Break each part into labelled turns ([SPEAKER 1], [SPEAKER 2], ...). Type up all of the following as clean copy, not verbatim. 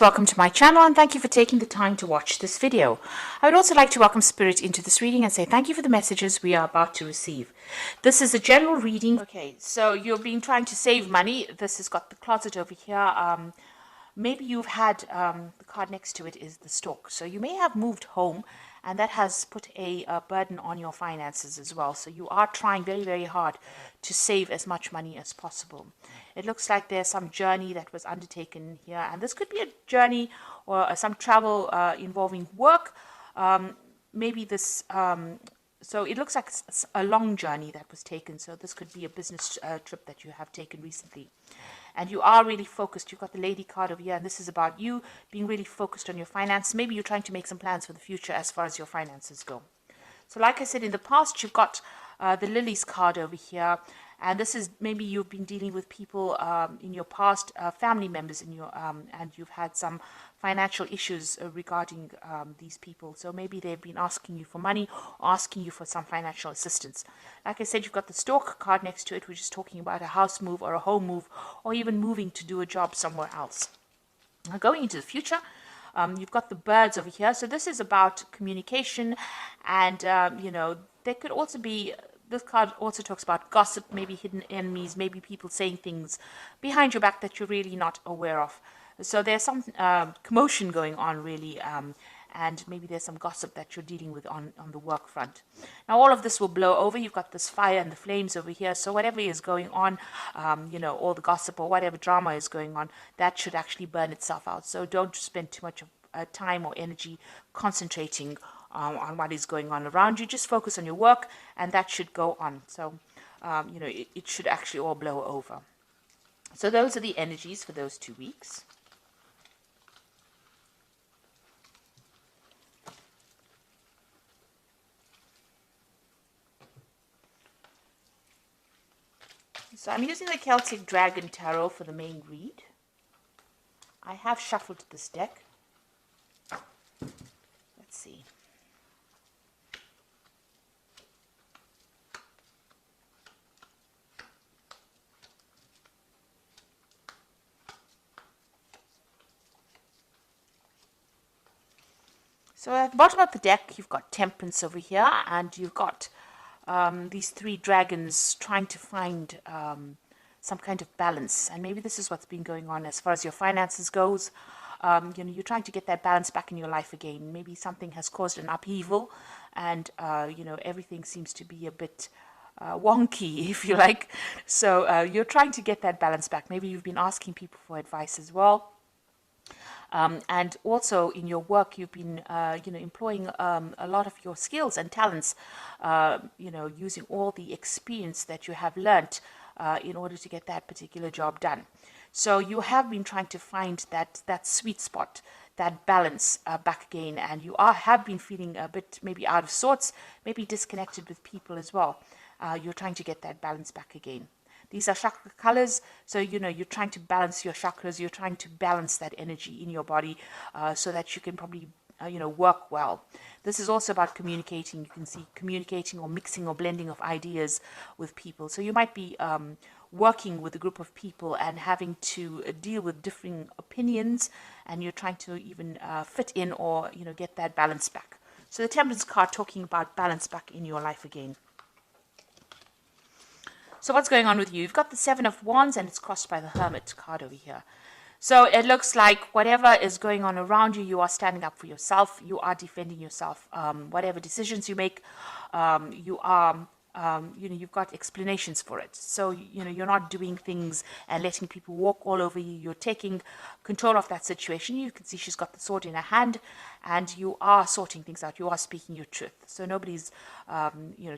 [SPEAKER 1] Welcome to my channel and thank you for taking the time to watch this video. I would also like to welcome Spirit into this reading and say thank you for the messages we are about to receive. This is a general reading. Okay, so you've been trying to save money. This has got the closet over here. Maybe you've had, the card next to it is the stork. So you may have moved home and that has put a burden on your finances as well. So you are trying very, very hard to save as much money as possible. It looks like there's some journey that was undertaken here. And this could be a journey or some travel involving work. Maybe this, so it looks like a long journey that was taken. So this could be a business trip that you have taken recently. And you are really focused. You've got the lady card over here, and this is about you being really focused on your finance. Maybe you're trying to make some plans for the future as far as your finances go. So like I said, in the past, you've got the lilies card over here. And this is maybe you've been dealing with people in your past, family members in your, and you've had some financial issues regarding these people. So maybe they've been asking you for money or asking you for some financial assistance. Like I said, you've got the stork card next to it, which is talking about a house move or a home move or even moving to do a job somewhere else. Now, going into the future, you've got the birds over here. So this is about communication and, there could also be... This card also talks about gossip, maybe hidden enemies, maybe people saying things behind your back that you're really not aware of. So there's some commotion going on, really, and maybe there's some gossip that you're dealing with on the work front. Now, all of this will blow over. You've got this fire and the flames over here. So whatever is going on, all the gossip or whatever drama is going on, that should actually burn itself out. So don't spend too much of time or energy concentrating on what is going on around you. Just focus on your work and that should go on. So, it should actually all blow over. So those are the energies for those 2 weeks. So I'm using the Celtic Dragon Tarot for the main read. I have shuffled this deck. Let's see. So at the bottom of the deck, you've got Temperance over here, and you've got these 3 dragons trying to find some kind of balance. And maybe this is what's been going on as far as your finances goes. You're trying to get that balance back in your life again. Maybe something has caused an upheaval, and everything seems to be a bit wonky, if you like. So you're trying to get that balance back. Maybe you've been asking people for advice as well. And also in your work, you've been, employing a lot of your skills and talents, using all the experience that you have learnt in order to get that particular job done. So you have been trying to find that sweet spot, that balance back again, and you have been feeling a bit maybe out of sorts, maybe disconnected with people as well. You're trying to get that balance back again. These are chakra colors, so you're trying to balance your chakras. You're trying to balance that energy in your body so that you can probably work well. This is also about communicating. You can see communicating or mixing or blending of ideas with people. So you might be working with a group of people and having to deal with differing opinions, and you're trying to even fit in or get that balance back. So the Temperance card talking about balance back in your life again. So what's going on with you? You've got the 7 of Wands and it's crossed by the Hermit card over here. So it looks like whatever is going on around you, you are standing up for yourself. You are defending yourself. Whatever decisions you make, you are... you've got explanations for it. So, you're not doing things and letting people walk all over you. You're taking control of that situation. You can see she's got the sword in her hand and you are sorting things out. You are speaking your truth. So nobody's,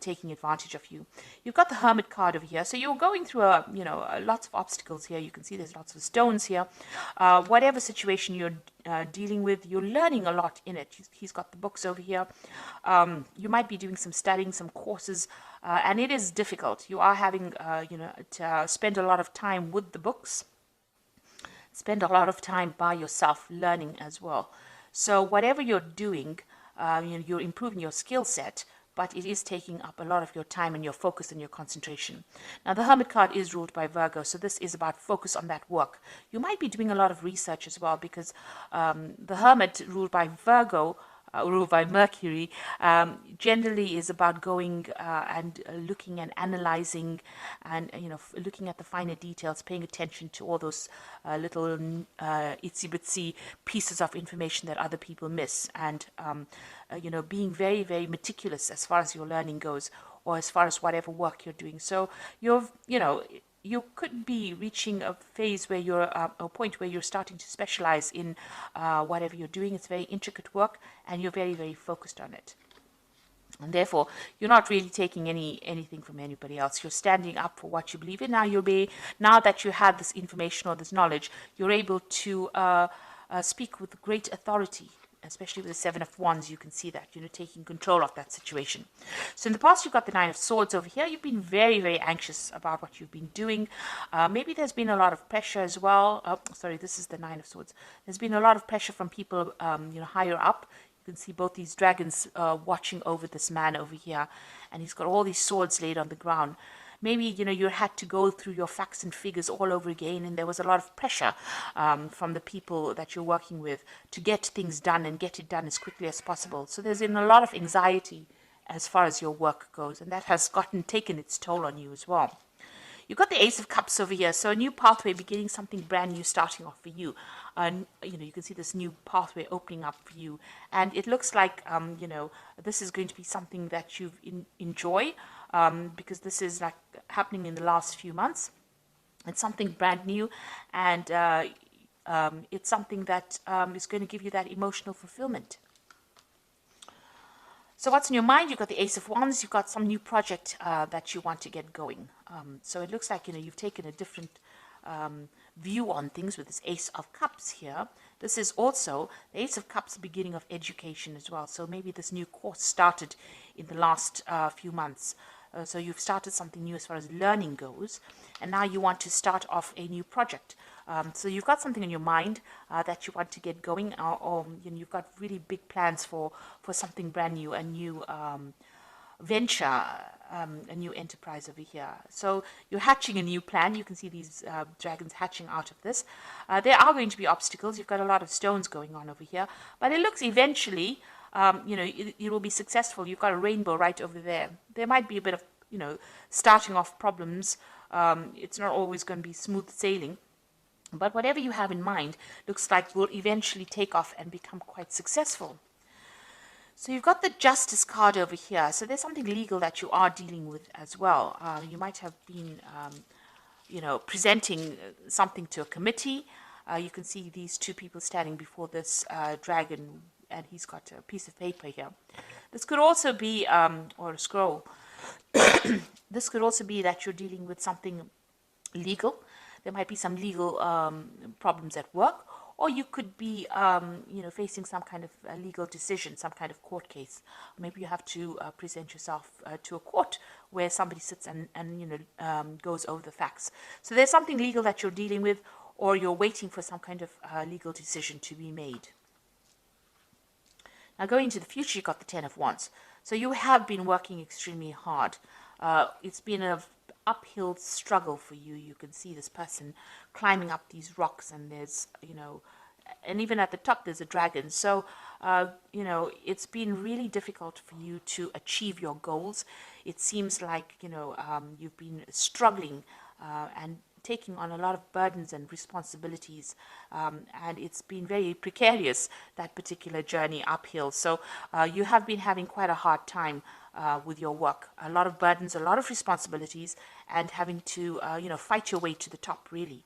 [SPEAKER 1] taking advantage of you. You've got the Hermit card over here. So you're going through lots of obstacles here. You can see there's lots of stones here. Whatever situation you're dealing with, you're learning a lot in it. He's got the books over here. You might be doing some studying, some courses, and it is difficult. You are having, to spend a lot of time with the books, spend a lot of time by yourself learning as well. So whatever you're doing, you're improving your skill set, but it is taking up a lot of your time and your focus and your concentration. Now, the Hermit card is ruled by Virgo, so this is about focus on that work. You might be doing a lot of research as well, because the Hermit, ruled by Virgo, ruled by Mercury, generally is about going and looking and analyzing, and looking at the finer details, paying attention to all those little itsy bitsy pieces of information that other people miss, and being very, very meticulous as far as your learning goes, or as far as whatever work you're doing. So you could be reaching a phase where you're a point where you're starting to specialize in whatever you're doing. It's very intricate work, and you're very, very focused on it. And therefore, you're not really taking anything from anybody else. You're standing up for what you believe in. Now that you have this information or this knowledge, you're able to speak with great authority. Especially with the Seven of Wands, you can see that, taking control of that situation. So in the past, you've got the Nine of Swords over here. You've been very, very anxious about what you've been doing. Maybe there's been a lot of pressure as well. Oh, sorry, this is the Nine of Swords. There's been a lot of pressure from people, higher up. You can see both these dragons watching over this man over here. And he's got all these swords laid on the ground. Maybe, you had to go through your facts and figures all over again, and there was a lot of pressure from the people that you're working with to get things done and get it done as quickly as possible. So there's been a lot of anxiety as far as your work goes, and that has taken its toll on you as well. You've got the Ace of Cups over here, so a new pathway beginning, something brand new starting off for you. You can see this new pathway opening up for you, and it looks like this is going to be something that you enjoy, because this is like happening in the last few months. It's something brand new, and it's something that is going to give you that emotional fulfillment. So what's in your mind? You've got the Ace of Wands. You've got some new project that you want to get going. So it looks like you've taken a different view on things with this Ace of Cups here. This is also the Ace of Cups, beginning of education as well. So maybe this new course started in the last few months. So you've started something new as far as learning goes, and now you want to start off a new project. So you've got something in your mind that you want to get going, or you've got really big plans for something brand new, a new venture, a new enterprise over here. So you're hatching a new plan. You can see these dragons hatching out of this. There are going to be obstacles. You've got a lot of stones going on over here, but it looks eventually it will be successful. You've got a rainbow right over there. There might be a bit of, starting off problems. It's not always going to be smooth sailing, but whatever you have in mind looks like will eventually take off and become quite successful. So you've got the Justice card over here. So there's something legal that you are dealing with as well. You might have been, presenting something to a committee. You can see these two people standing before this dragon, and he's got a piece of paper here. This could also be, or a scroll. This could also be that you're dealing with something legal. There might be some legal problems at work, or you could be, facing some kind of legal decision, some kind of court case. Maybe you have to present yourself to a court where somebody sits and goes over the facts. So there's something legal that you're dealing with, or you're waiting for some kind of legal decision to be made. Now, going into the future, you've got the Ten of Wands. So you have been working extremely hard. It's been an uphill struggle for you. You can see this person climbing up these rocks, and there's, and even at the top, there's a dragon. So, it's been really difficult for you to achieve your goals. It seems like, you've been struggling and taking on a lot of burdens and responsibilities, and it's been very precarious, that particular journey uphill. So you have been having quite a hard time with your work, a lot of burdens, a lot of responsibilities, and having to fight your way to the top, really.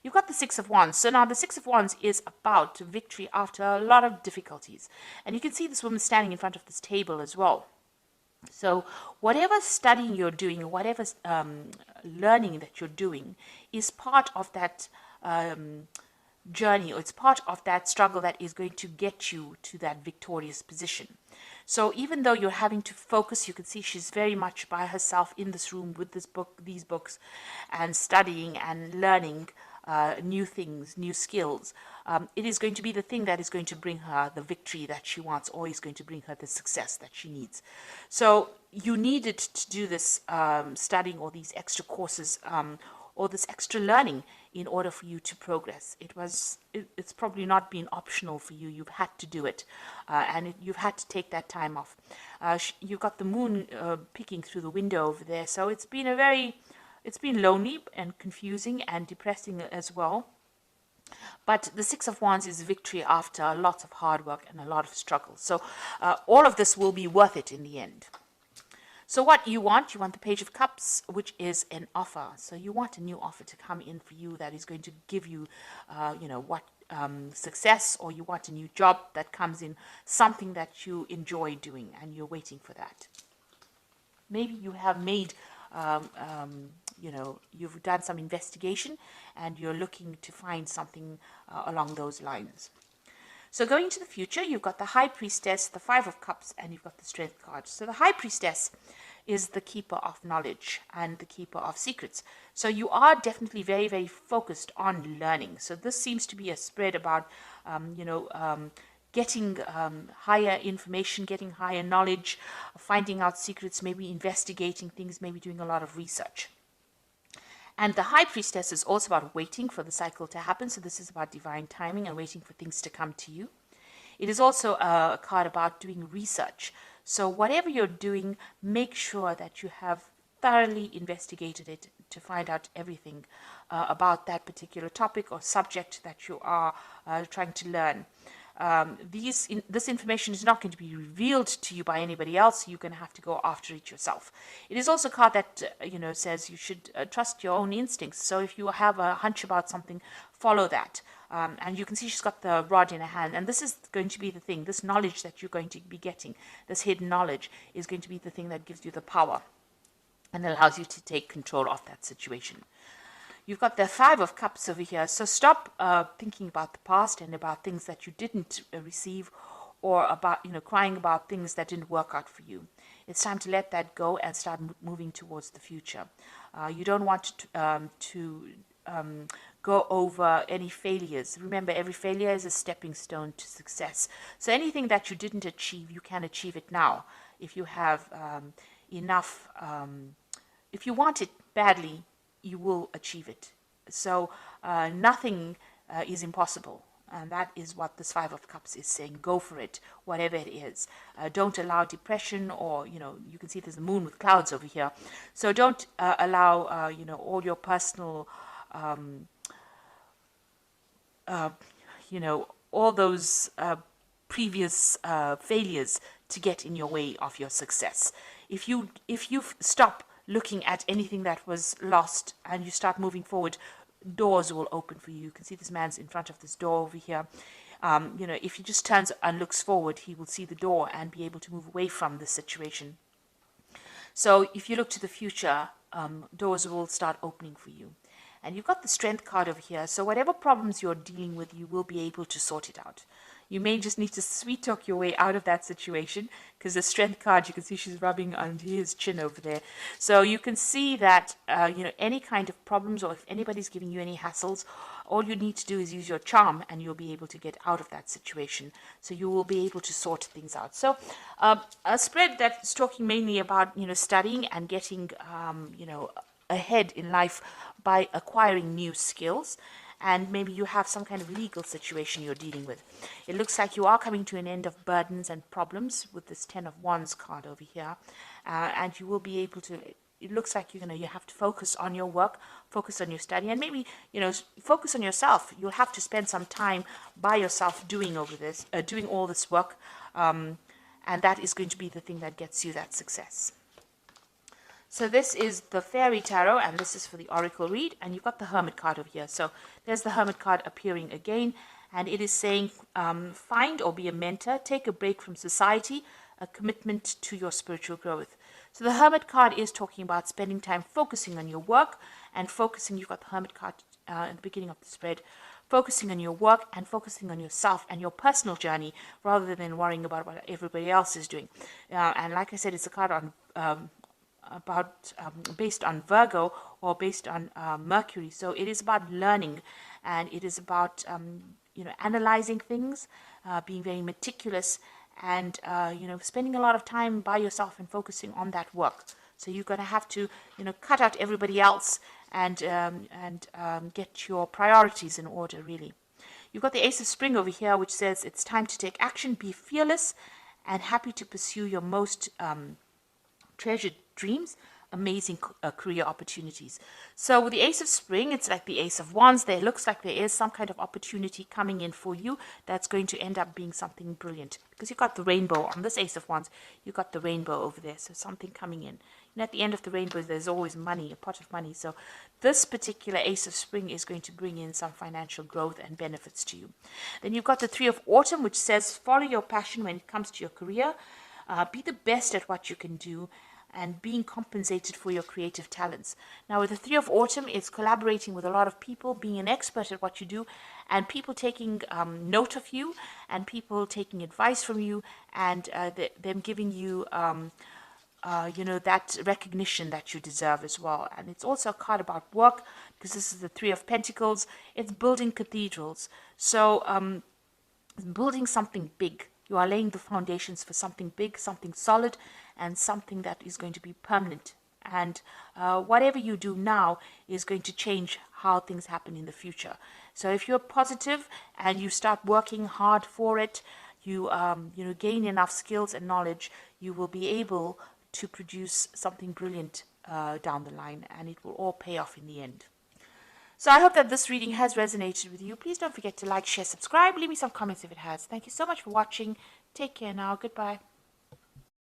[SPEAKER 1] You've got the Six of Wands. So now the Six of Wands is about victory after a lot of difficulties, and you can see this woman standing in front of this table as well. So whatever studying you're doing, whatever learning that you're doing is part of that journey, or it's part of that struggle that is going to get you to that victorious position. So even though you're having to focus, you can see she's very much by herself in this room with these books, and studying and learning new things, new skills. It is going to be the thing that is going to bring her the victory that she wants, or is going to bring her the success that she needs. So you needed to do this studying, or these extra courses, or this extra learning, in order for you to progress. It's probably not been optional for you. You've had to do it, and you've had to take that time off. You've got the moon peeking through the window over there, so it's been lonely and confusing and depressing as well. But the Six of Wands is victory after lots of hard work and a lot of struggle. So all of this will be worth it in the end. So what you want the Page of Cups, which is an offer. So you want a new offer to come in for you that is going to give you, success, or you want a new job that comes in, something that you enjoy doing, and you're waiting for that. Maybe you have made, you've done some investigation, and you're looking to find something along those lines. So going into the future, you've got the High Priestess, the Five of Cups, and you've got the Strength card. So the High Priestess is the keeper of knowledge and the keeper of secrets. So you are definitely very, very focused on learning. So this seems to be a spread about, getting higher information, getting higher knowledge, finding out secrets, maybe investigating things, maybe doing a lot of research. And the High Priestess is also about waiting for the cycle to happen. So this is about divine timing and waiting for things to come to you. It is also a card about doing research. So whatever you're doing, make sure that you have thoroughly investigated it to find out everything about that particular topic or subject that you are trying to learn. This information is not going to be revealed to you by anybody else. You're going to have to go after it yourself. It is also a card that says you should trust your own instincts. So if you have a hunch about something, follow that. And you can see she's got the rod in her hand, and this is going to be the thing. This knowledge that you're going to be getting, this hidden knowledge, is going to be the thing that gives you the power and allows you to take control of that situation. You've got the Five of Cups over here. So stop thinking about the past and about things that you didn't receive, or about, crying about things that didn't work out for you. It's time to let that go and start moving towards the future. You don't want to go over any failures. Remember, every failure is a stepping stone to success. So anything that you didn't achieve, you can achieve it now. If you have enough, if you want it badly, you will achieve it. So nothing is impossible. And that is what this Five of Cups is saying. Go for it, whatever it is. Don't allow depression, or, you can see there's a moon with clouds over here. So don't allow, all your personal, all those previous failures to get in your way of your success. If you stop looking at anything that was lost and you start moving forward, doors will open for you. You can see this man's in front of this door over here. If he just turns and looks forward, he will see the door and be able to move away from the situation. So if you look to the future, doors will start opening for you. And you've got the Strength card over here. So whatever problems you're dealing with, you will be able to sort it out. You may just need to sweet talk your way out of that situation, because the Strength card, you can see she's rubbing under his chin over there. So you can see that, any kind of problems, or if anybody's giving you any hassles, all you need to do is use your charm and you'll be able to get out of that situation. So you will be able to sort things out. So a spread that's talking mainly about, studying and getting, ahead in life by acquiring new skills. And maybe you have some kind of legal situation you're dealing with. It looks like you are coming to an end of burdens and problems with this Ten of Wands card over here. And you will be able to, it looks like you have to focus on your work, focus on your study, and maybe, focus on yourself. You'll have to spend some time by yourself doing all this work. And that is going to be the thing that gets you that success. So this is the Fairy Tarot, and this is for the Oracle read, and you've got the Hermit card over here. So there's the Hermit card appearing again, and it is saying, find or be a mentor, take a break from society, a commitment to your spiritual growth. So the Hermit card is talking about spending time focusing on your work, and focusing, you've got the Hermit card at the beginning of the spread, focusing on your work and focusing on yourself and your personal journey, rather than worrying about what everybody else is doing. And like I said, it's a card on based on Virgo or based on Mercury. So it is about learning, and it is about analyzing things, being very meticulous, and spending a lot of time by yourself and focusing on that work. So you're going to have to cut out everybody else and get your priorities in order, really. You've got the Ace of Spring over here, which says it's time to take action, be fearless, and happy to pursue your most treasured dreams, amazing career opportunities. So with the Ace of Spring, it's like the Ace of Wands. There looks like there is some kind of opportunity coming in for you that's going to end up being something brilliant, because you've got the rainbow on this Ace of Wands. You've got the rainbow over there, so something coming in. And at the end of the rainbow, there's always money, a pot of money. So this particular Ace of Spring is going to bring in some financial growth and benefits to you. Then you've got the Three of Autumn, which says follow your passion when it comes to your career. Be the best at what you can do, and being compensated for your creative talents. Now with the Three of Autumn, it's collaborating with a lot of people, being an expert at what you do, and people taking note of you, and people taking advice from you, and them giving you that recognition that you deserve as well. And it's also a card about work, because this is the Three of Pentacles. It's building cathedrals. So building something big. You are laying the foundations for something big, something solid, and something that is going to be permanent. And whatever you do now is going to change how things happen in the future. So if you're positive and you start working hard for it, you gain enough skills and knowledge, you will be able to produce something brilliant down the line, and it will all pay off in the end. So I hope that this reading has resonated with you. Please don't forget to like, share, subscribe. Leave me some comments if it has. Thank you so much for watching. Take care now. Goodbye.